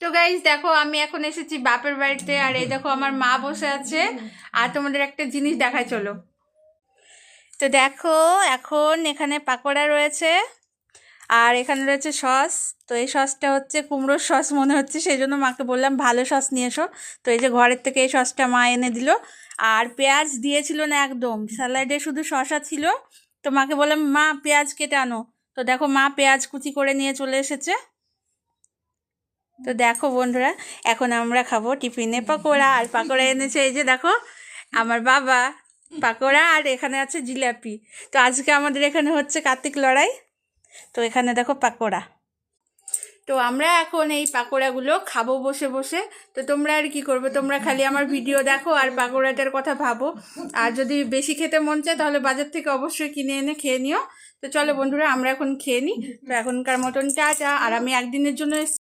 তো গাইজ দেখো, আমি এখন এসেছি বাপের বাড়িতে। আর এই দেখো আমার মা বসে আছে। আর তোমাদের একটা জিনিস দেখায়, চলো। তো দেখো, এখন এখানে পাকোড়া রয়েছে আর এখানে রয়েছে সস। তো এই সসটা হচ্ছে কুমড়োর সস মনে হচ্ছে, সেই জন্য মাকে বললাম ভালো সস নিয়ে এসো। তো এই যে ঘরের থেকে এই সসটা মা এনে দিল। আর পেঁয়াজ দিয়েছিল না একদম, স্যালাডে শুধু শসা ছিল। তো মাকে বললাম মা পেঁয়াজ কেটে আনো। তো দেখো মা পেঁয়াজ কুচি করে নিয়ে চলে এসেছে। তো দেখো বন্ধুরা, এখন আমরা খাবো টিফিনে পাকোড়া। আর পাকোড়া এনেছে এই যে দেখো আমার বাবা। পাকোড়া আর এখানে আছে জিলাপি। তো আজকে আমাদের এখানে হচ্ছে কার্তিক লড়াই। তো এখানে দেখো পাকোড়া। তো আমরা এখন এই পাকোড়াগুলো খাবো বসে বসে। তো তোমরা আর কি করবে, তোমরা খালি আমার ভিডিও দেখো আর পাকোড়াটার কথা ভাবো। আর যদি বেশি খেতে মন চায় তাহলে বাজার থেকে অবশ্যই কিনে এনে খেয়ে নিও। তো চলো বন্ধুরা, আমরা এখন খেয়ে নিই। তো এখনকার মতন টাটা। আর আমি একদিনের জন্য